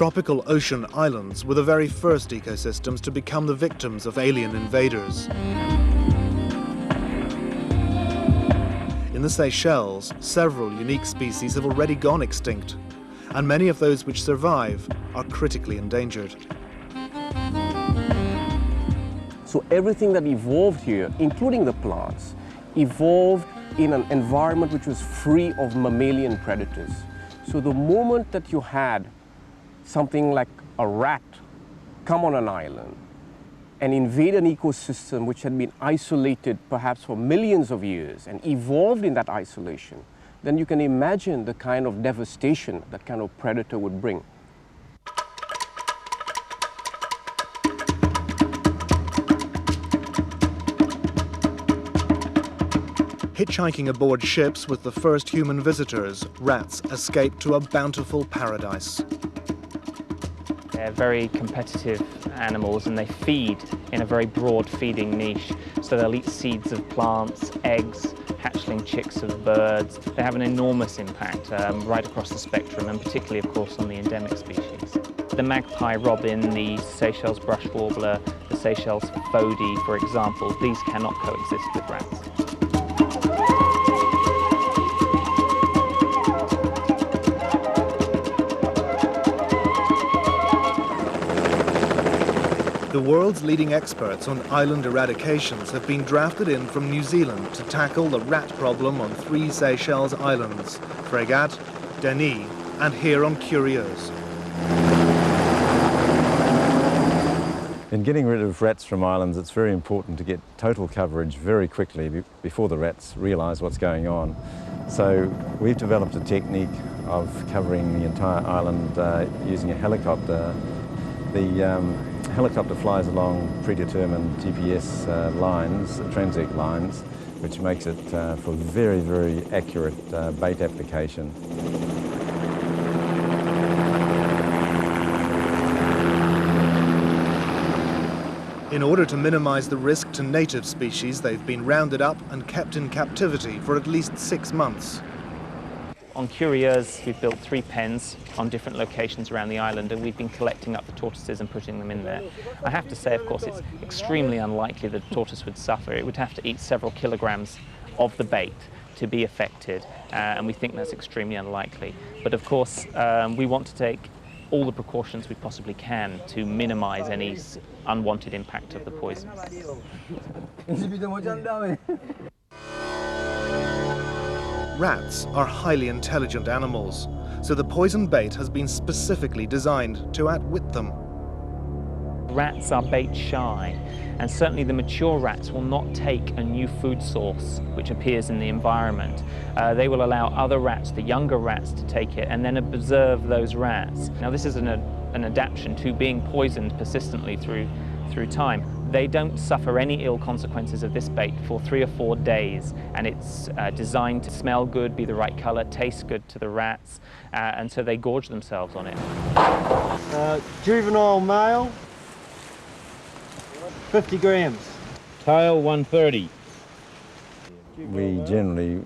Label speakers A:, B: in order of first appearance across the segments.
A: tropical ocean islands were the very first ecosystems to become the victims of alien invaders. In the Seychelles, several unique species have already gone extinct, and many of those which survive are critically endangered.
B: So everything that evolved here, including the plants, evolved in an environment which was free of mammalian predators. So the moment that you had something like a rat come on an island and invade an ecosystem which had been isolated perhaps for millions of years and evolved in that isolation, then you can imagine the kind of devastation that kind of predator would bring.
A: Hitchhiking aboard ships with the first human visitors, rats escape to a bountiful paradise.
C: They're very competitive animals and they feed in a very broad feeding niche. So they'll eat seeds of plants, eggs, hatchling chicks of birds. They have an enormous impact right across the spectrum, and particularly, of course, on the endemic species. The magpie robin, the Seychelles brush warbler, the Seychelles fody, for example, these cannot coexist with rats.
A: The world's leading experts on island eradications have been drafted in from New Zealand to tackle the rat problem on 3 Seychelles islands, Fregat, Denis, and here on Curieuse.
D: In getting rid of rats from islands, it's very important to get total coverage very quickly before the rats realise what's going on. So we've developed a technique of covering the entire island using a helicopter. The helicopter flies along predetermined GPS lines, transect lines, which makes it for very, very accurate bait application.
A: In order to minimise the risk to native species, they've been rounded up and kept in captivity for at least 6 months.
C: On Curieuse, we've built 3 pens on different locations around the island, and we've been collecting up the tortoises and putting them in there. I have to say, of course, it's extremely unlikely that a tortoise would suffer. It would have to eat several kilograms of the bait to be affected, and we think that's extremely unlikely. But of course, we want to take all the precautions we possibly can to minimise any unwanted impact of the poisons.
A: Rats are highly intelligent animals, so the poison bait has been specifically designed to outwit them.
C: Rats are bait shy, and certainly the mature rats will not take a new food source which appears in the environment. They will allow other rats, the younger rats, to take it and then observe those rats. Now this is an adaptation to being poisoned persistently through time. They don't suffer any ill consequences of this bait for 3 or 4 days, and it's designed to smell good, be the right colour, taste good to the rats, and so they gorge themselves on it.
E: Juvenile male, 50 grams.
F: Tail 130.
D: We generally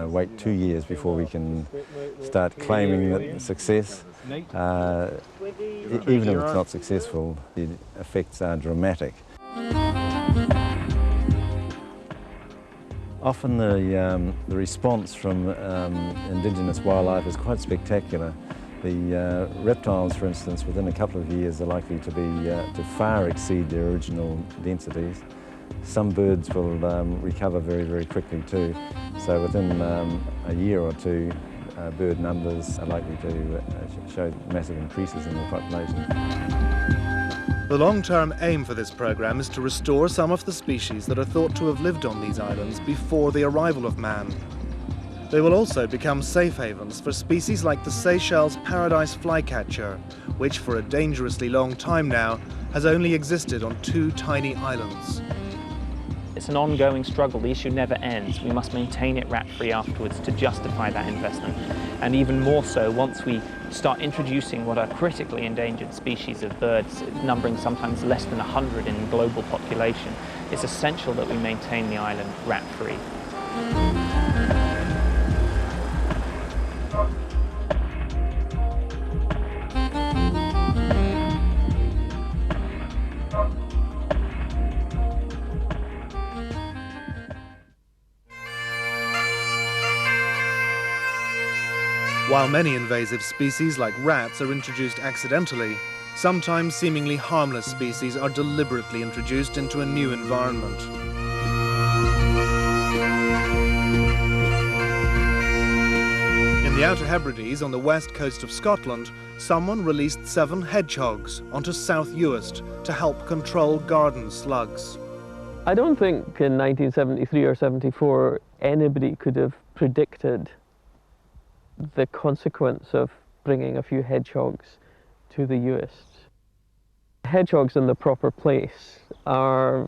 D: wait 2 years before we can start claiming success. Even if it's not successful, the effects are dramatic. Often the response from indigenous wildlife is quite spectacular. The reptiles, for instance, within a couple of years are likely to far exceed their original densities. Some birds will recover very, very quickly too. So within a year or 2, bird numbers are likely to show massive increases in the population.
A: The long-term aim for this programme is to restore some of the species that are thought to have lived on these islands before the arrival of man. They will also become safe havens for species like the Seychelles paradise flycatcher, which for a dangerously long time now has only existed on 2 tiny islands.
C: It's an ongoing struggle. The issue never ends. We must maintain it rat-free afterwards to justify that investment. And even more so once we start introducing what are critically endangered species of birds, numbering sometimes less than 100 in global population. It's essential that we maintain the island rat-free.
A: While many invasive species like rats are introduced accidentally, sometimes seemingly harmless species are deliberately introduced into a new environment. In the Outer Hebrides on the west coast of Scotland, someone released 7 hedgehogs onto South Uist to help control garden slugs.
E: I don't think in 1973 or 74 anybody could have predicted the consequence of bringing a few hedgehogs to the Uist. Hedgehogs in the proper place are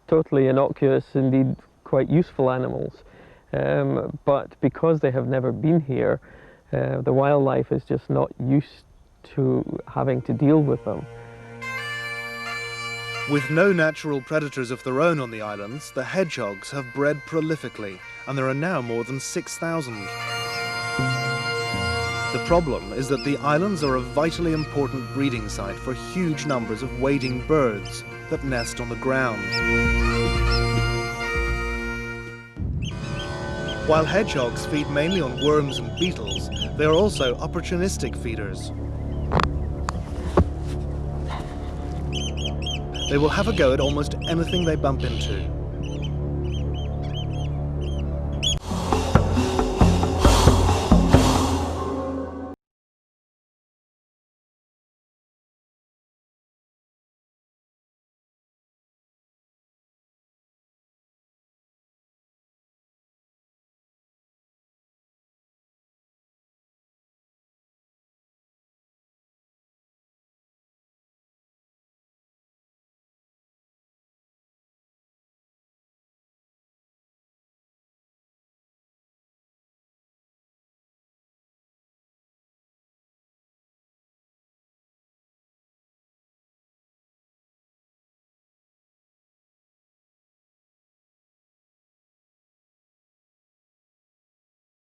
E: totally innocuous, indeed quite useful animals. But because they have never been here, the wildlife is just not used to having to deal with them.
A: With no natural predators of their own on the islands, the hedgehogs have bred prolifically, and there are now more than 6,000. The problem is that the islands are a vitally important breeding site for huge numbers of wading birds that nest on the ground. While hedgehogs feed mainly on worms and beetles, they are also opportunistic feeders. They will have a go at almost anything they bump into.